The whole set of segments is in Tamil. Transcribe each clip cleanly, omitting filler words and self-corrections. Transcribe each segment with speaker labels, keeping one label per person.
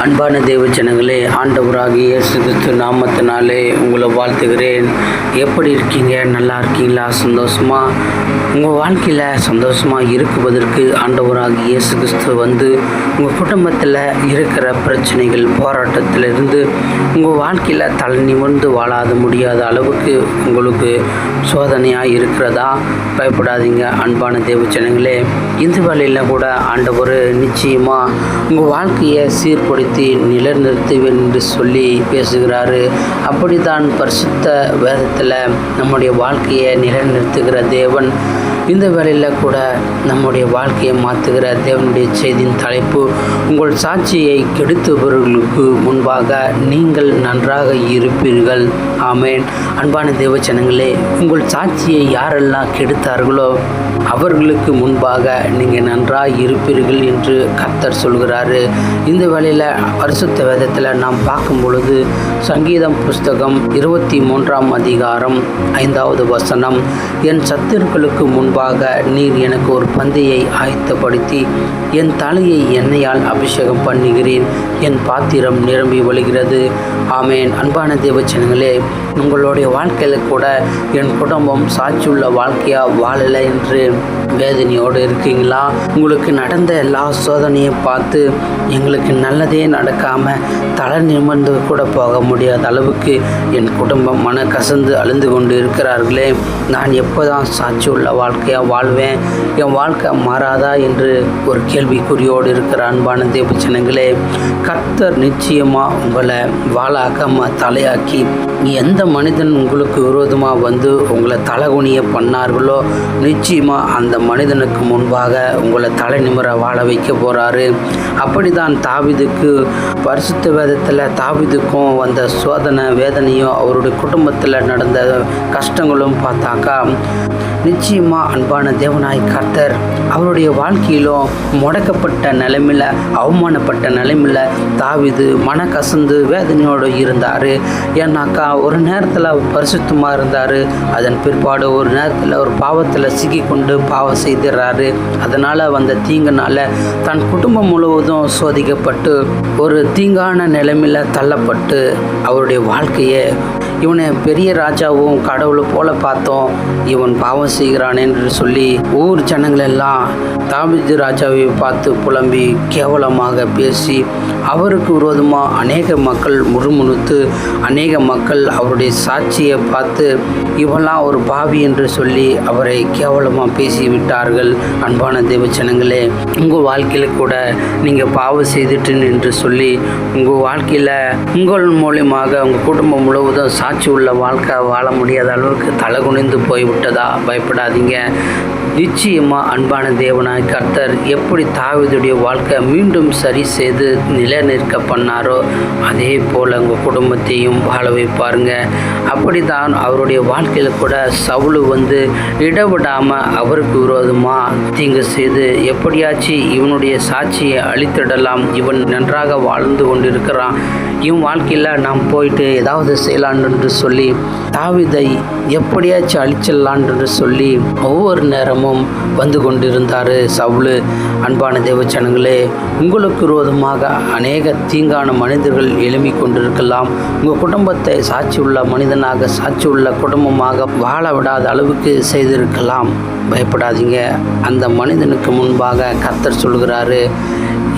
Speaker 1: அன்பான தேவ ஜனங்களே, ஆண்டவராகிய இயேசு கிறிஸ்து நாமத்தினாலே உங்களை வாழ்த்துகிறேன். எப்படி இருக்கீங்க? நல்லா இருக்கீங்களா? சந்தோஷமா உங்கள் வாழ்க்கையில் சந்தோஷமாக இருக்குவதற்கு ஆண்டவராகிய இயேசு கிறிஸ்து வந்து உங்கள் குடும்பத்தில் இருக்கிற பிரச்சனைகள், போராட்டத்திலிருந்து உங்கள் வாழ்க்கையில் தலை நிமிர்ந்து வாழாத முடியாத அளவுக்கு உங்களுக்கு சோதனையாக இருக்கிறதா? பயப்படாதீங்க அன்பான தேவ ஜனங்களே. இந்த வேளையில் கூட ஆண்டவர் நிச்சயமாக உங்கள் வாழ்க்கையை சீர்படுத்தி நிலைநிறுத்துவேன் என்று சொல்லி பேசுகிறாரு. அப்படித்தான் பரிசுத்த வேதத்தில் நம்முடைய வாழ்க்கையை நிலைநிறுத்துகிற தேவன் இந்த வேளையில் கூட நம்முடைய வாழ்க்கையை மாற்றுகிற தேவனுடைய செய்தியின் தலைப்பு, உங்கள் சாட்சியை கெடுத்தவர்களுக்கு முன்பாக நீங்கள் நன்றாக இருப்பீர்கள். ஆமேன். அன்பான தேவ ஜனங்களே, உங்கள் சாட்சியை யாரெல்லாம் கெடுத்தார்களோ அவர்களுக்கு முன்பாக நீங்கள் நன்றாக இருப்பீர்கள் என்று கர்த்தர் சொல்கிறாரு. இந்த வேளையில் பரிசுத்த வேதத்தில் நாம் பார்க்கும் பொழுது சங்கீதம் புஸ்தகம் 23ஆம் அதிகாரம் 5வது வசனம், என் சத்துருக்களுக்கு முன்பாக நீர் எனக்கு ஒரு பந்தியை ஆயத்தப்படுத்தி என் தலையை எண்ணெயால் அபிஷேகம் பண்ணுகிறேன், என் பாத்திரம் நிரம்பி வழிகிறது. ஆமேன். அன்பான தேவச்சனங்களே, உங்களுடைய வாழ்க்கையில் கூட என் குடும்பம் சாட்சியுள்ள வாழ்க்கையாக வாழலை என்று வேதனையோடு இருக்கீங்களா? உங்களுக்கு நடந்த எல்லா சோதனையும் பார்த்து எங்களுக்கு நல்லதே நடக்காமல் தலை நிமிர்ந்து கூட போக முடியாத அளவுக்கு என் குடும்பம் மன கசந்து அழுந்து கொண்டு இருக்கிறார்களே, நான் எப்போதான் சாட்சி உள்ள வாழ்க்கையாக வாழ்வேன்? என் வாழ்க்கை மாறாதா என்று ஒரு கேள்விக்குறியோடு இருக்கிற அன்பான தேவச்சனங்களே, கர்த்தர் நிச்சயமாக உங்களை வாழாக்காமல் தலையாக்கி எந்த மனிதன் உங்களுக்கு விரோதமாக வந்து உங்களை தலைகுனிய பண்ணார்களோ நிச்சயமாக அந்த மனிதனுக்கு முன்பாக உங்களை தலை நிமிர வாழ வைக்க போகிறாரு. அப்படிதான் தாவீதுக்கு பரிசுத்த வேதத்தில் தாவீதுக்கும் வந்த சோதனை வேதனையும் அவருடைய குடும்பத்தில் நடந்த கஷ்டங்களும் பார்த்தாக்கா நிச்சயமாக அன்பான தேவனாய் கர்த்தர் அவருடைய வாழ்க்கையிலும் முடக்கப்பட்ட நிலைமையில், அவமானப்பட்ட நிலைமையில் தாவீது மன கசந்து வேதனையோடு இருந்தார். ஏன்னாக்கா ஒரு நேரத்தில் பரிசுத்தமாக இருந்தார், அதன் பிற்பாடு ஒரு நேரத்தில் ஒரு பாவத்தில் சிக்கி கொண்டு பாவம் செய்துறாரு. அதனால் வந்த தீங்குனால தன் குடும்பம் முழுவதும் சோதிக்கப்பட்டு ஒரு தீங்கான நிலைமையில் தள்ளப்பட்டு அவருடைய வாழ்க்கையை இவனை பெரிய ராஜாவும் கடவுளை போல பார்த்தோம், இவன் பாவம் செய்கிறான் என்று சொல்லி ஊர் ஜனங்கள் எல்லாம் தாவீது ராஜாவை பார்த்து புலம்பி கேவலமாக பேசி அவருக்கு விரோதமாக அநேக மக்கள் முறுமுணுத்து அநேக மக்கள் அவருடைய சாட்சியை பார்த்து இவெல்லாம் ஒரு பாவி என்று சொல்லி அவரை கேவலமாக பேசிவிட்டார்கள். அன்பான தேவச்சனங்களே, உங்கள் வாழ்க்கையில் கூட நீங்கள் பாவம் செய்துட்டேன் என்று சொல்லி உங்கள் வாழ்க்கையில் உங்கள் மூலியமாக உங்கள் குடும்பம் முழுவதும் சாட்சி உள்ள வாழ்க்கை வாழ முடியாத அளவுக்கு தலை குனிந்து போய்விட்டதா? பயப்படாதீங்க. நிச்சயமாக அன்பான தேவனாய் கர்த்தர் எப்படி தாவீதுடைய வாழ்க்கை மீண்டும் சரி செய்து நிலைநிற்க பண்ணாரோ அதே போல் உங்கள் குடும்பத்தையும் வாழ வைப்பாருங்க. அப்படி தான் அவருடைய வாழ்க்கையில் கூட சவுல் வந்து இடவிடாமல் அவருக்கு விரோதமாக தீங்கு செய்து எப்படியாச்சும் இவனுடைய சாட்சியை அழித்திடலாம், இவன் நன்றாக வாழ்ந்து கொண்டிருக்கிறான், இவன் வாழ்க்கையில் நாம் போயிட்டு ஏதாவது செய்யலான் என்று சொல்லி தாவீதை எப்படியாச்சும் அழிச்சிடலான் என்று சொல்லி ஒவ்வொரு நேரமும் வந்து கொண்டிருந்தார் சவுல். அன்பான தேவச்சனங்களே, உங்களுக்கு விரோதமாக அநேக தீங்கான மனிதர்கள் எழும்பி கொண்டிருக்கலாம். உங்கள் குடும்பத்தை சாட்சி உள்ள மனிதனாக, சாட்சி உள்ள குடும்பமாக வாழ விடாத அளவுக்கு செய்திருக்கலாம். பயப்படாதீங்க. அந்த மனிதனுக்கு முன்பாக கர்த்தர் சொல்கிறாரு,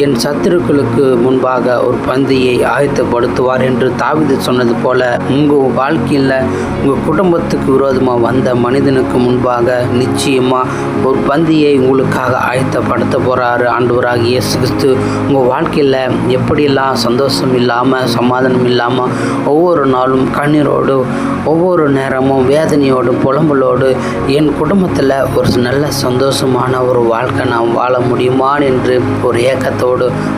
Speaker 1: என் சத்துருக்களுக்கு முன்பாக ஒரு பந்தியை ஆயத்தப்படுத்துவார் என்று தாவீது சொன்னது போல உங்கள் வாழ்க்கையில் உங்கள் குடும்பத்துக்கு விரோதமாக வந்த மனிதனுக்கு முன்பாக நிச்சயமாக ஒரு பந்தியை உங்களுக்காக ஆயத்தப்படுத்த போகிறாரு ஆண்டவராகிய இயேசு கிறிஸ்து. உங்கள் வாழ்க்கையில் எப்படியெல்லாம் சந்தோஷம் இல்லாமல் சமாதானம் இல்லாமல் ஒவ்வொரு நாளும் கண்ணீரோடு ஒவ்வொரு நேரமும் வேதனையோடு புலம்பலோடு என் குடும்பத்தில் ஒரு நல்ல சந்தோஷமான ஒரு வாழ்க்கை நாம் வாழ முடியுமா என்று ஒரு ஏக்கத்தோடு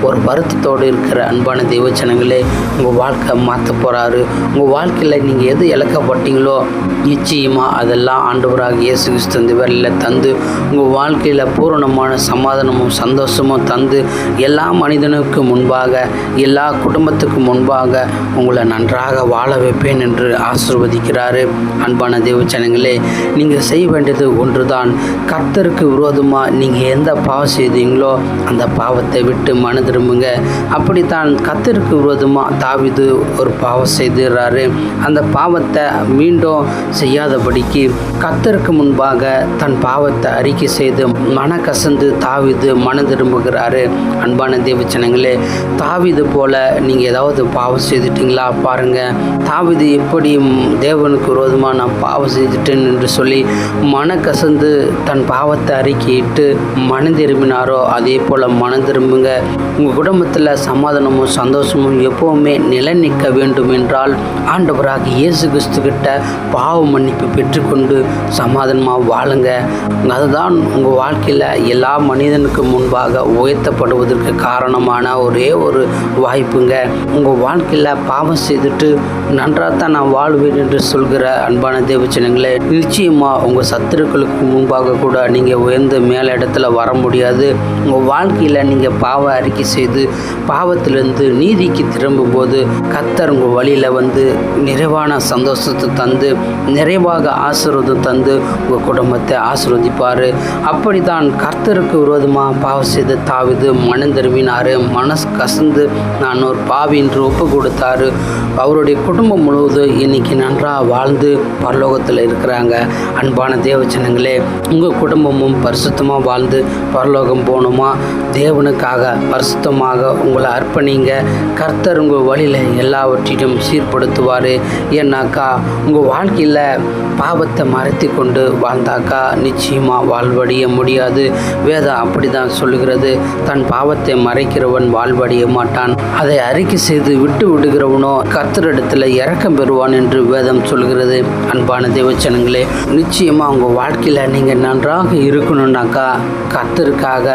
Speaker 1: ஒரு வருத்தத்தோடு இருக்கிற அன்பான தேவச்சனங்களே, உங்கள் வாழ்க்கை மாற்ற போகிறாரு. உங்கள் வாழ்க்கையில் நீங்கள் எது இழக்கப்பட்டீங்களோ நிச்சயமாக அதெல்லாம் ஆண்டவராக இயேசு கிறிஸ்து இந்த வேளையில் தந்து உங்கள் வாழ்க்கையில் பூரணமான சமாதானமும் சந்தோஷமும் தந்து எல்லா மனிதனுக்கு முன்பாக எல்லா குடும்பத்துக்கு முன்பாக உங்களை நன்றாக வாழ வைப்பேன் என்று ஆசீர்வதிக்கிறாரு. அன்பான தேவச்சனங்களே, நீங்கள் செய்ய வேண்டியது ஒன்று தான். கர்த்தருக்கு விரோதமாக நீங்கள் எந்த பாவம் செய்தீங்களோ அந்த பாவத்தை விட்டு விட்டு மன திரும்புங்க. அப்படித்தான் கர்த்தருக்கு விரோதமாக தாவீது ஒரு பாவம் செய்துறாரு. அந்த பாவத்தை மீண்டும் செய்யாதபடிக்கு கர்த்தருக்கு முன்பாக தன் பாவத்தை அறிக்கை செய்து மனக்கசந்து தாவீது மன திரும்புகிறாரு. அன்பான தேவச்சனங்களே, தாவீது போல நீங்கள் ஏதாவது பாவம் செய்துட்டீங்களா பாருங்கள். தாவீது எப்படி தேவனுக்கு விரோதமாக நான் பாவம் செய்துட்டேன் என்று சொல்லி மனக்கசந்து தன் பாவத்தை அறிக்கையிட்டு மனம் திரும்பினாரோ அதே போல் மனம் திரும்புங்க. உங்கள் குடும்பத்தில் சமாதானமும் சந்தோஷமும் எப்போவுமே நிலைநிற்க வேண்டும் என்றால் ஆண்டவராக இயேசு கிறிஸ்து கிட்ட பாவ மன்னிப்பு பெற்றுக்கொண்டு சமாதானமாக வாழுங்க. அதுதான் உங்கள் வாழ்க்கையில் எல்லா மனிதனுக்கு முன்பாக உயர்த்தப்படுவதற்கு காரணமான ஒரே ஒரு வாய்ப்புங்க. உங்கள் வாழ்க்கையில் பாவம் செய்துட்டு நன்றாக தான் நான் வாழ்வேன் என்று சொல்கிற அன்பான தேவச்சனங்களே, நிச்சயமாக உங்கள் சத்துருக்களுக்கு முன்பாக கூட நீங்கள் உயர்ந்த மேல் இடத்துல வர முடியாது. உங்கள் வாழ்க்கையில் நீங்கள் பாவ அறிக்கை செய்து பாவத்திலிருந்து நீதிக்கு திரும்பும்போது கர்த்தர் உங்கள் வழியில் வந்து நிறைவான சந்தோஷத்தை தந்து நிறைவாக ஆசீர்வாதம் தந்து உங்கள் குடும்பத்தை ஆசீர்வதிப்பார். அப்படி தான் கர்த்தருக்கு விரோதமாக பாவம் செய்த தாவீது மனம் திரும்பினார். மனசு கசந்து நான் ஒரு பாவி என்று ஒப்பு கொடுத்தாரு. அவருடைய குடும்பம் முழுவதும் இன்னைக்கு நன்றாக வாழ்ந்து பரலோகத்தில் இருக்கிறாங்க. அன்பான தேவச்சனங்களே, உங்கள் குடும்பமும் பரிசுத்தமாக வாழ்ந்து பரலோகம் போகணுமா? தேவனுக்காக பரிசுத்தமாக உங்களை அர்ப்பணிங்க. கர்த்தர் உங்கள் வழியில் எல்லாவற்றையும் சீர்படுத்துவார். ஏன்னாக்கா உங்கள் வாழ்க்கையில் பாவத்தை மறைத்து கொண்டு வாழ்ந்தாக்கா நிச்சயமாக வாழ்வடைய முடியாது. வேதம் அப்படி தான் சொல்லுகிறது. தன் பாவத்தை மறைக்கிறவன் வாழ்வடைய மாட்டான், அதை அறிக்கை செய்து விட்டு விடுகிறவனோ கர்த்தரிடத்தில் இரக்கம் பெறுவான் என்று வேதம் சொல்கிறது. அன்பான தேவச்சனங்களே, நிச்சயமாக உங்கள் வாழ்க்கையில் நீங்கள் நன்றாக இருக்கணும்னாக்கா கர்த்தருக்காக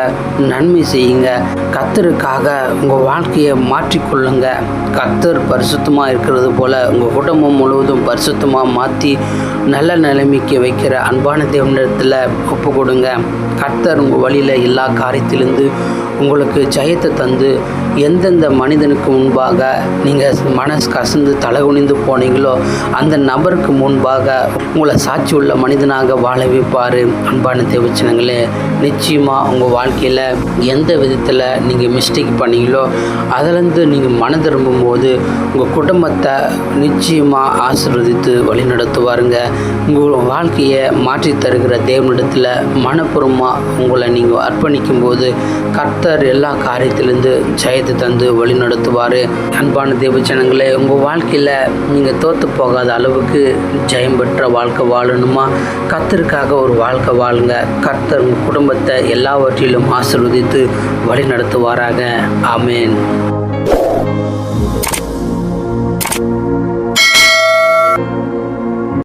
Speaker 1: நன்மை செய்யுங்க. கர்த்தருக்காக உங்கள் வாழ்க்கையை மாற்றிக்கொள்ளுங்க. கர்த்தர் பரிசுத்தமாக இருக்கிறது போல் உங்கள் குடும்பம் முழுவதும் பரிசுத்தமாக மாற்றி நல்ல நிலைமைக்கு வைக்கிற அன்பான தேவனிடத்தில் ஒப்பு கொடுங்க. கர்த்தர் உங்கள் வழியில் எல்லா காரியத்திலிருந்து உங்களுக்கு ஜெயத்தை தந்து எந்தெந்த மனிதனுக்கு முன்பாக நீங்கள் மனசு கசந்து தலகுனிந்து போனீங்களோ அந்த நபருக்கு முன்பாக உங்களை சாட்சி உள்ள மனிதனாக வாழ வைப்பார். அன்பான தேவச்சனங்களே, நிச்சயமாக உங்கள் வாழ்க்கையில் எந்த விதத்தில் நீங்கள் மிஸ்டேக் பண்ணீங்களோ அதிலேருந்து நீங்கள் மனம் திரும்பும் போது உங்கள் குடும்பத்தை நிச்சயமாக ஆசீர்வதித்து வழி நடத்துவாருங்க. உங்கள் வாழ்க்கையை மாற்றி தருகிற தேவனிடத்தில் மனப்பூர்வமாக உங்களை நீங்கள் அர்ப்பணிக்கும் போது கர்த்தர் எல்லா காரியத்திலிருந்து ஜெயத்தை தந்து வழி நடத்துவார். அன்பான தேவச்சனங்களே, உங்கள் வாழ்க்கையில் நீங்கள் தோற்று போகாத அளவுக்கு ஜெயம் பெற்ற வாழ்க்கை வாழணுமா? கர்த்தருக்காக ஒரு வாழ்க்கை வாழுங்க. கர்த்தர் உங்கள் குடும்பத்தை எல்லாவற்றிலும் ஆசீர்வதித்து வழி நடத்துவாராக. ஆமேன்.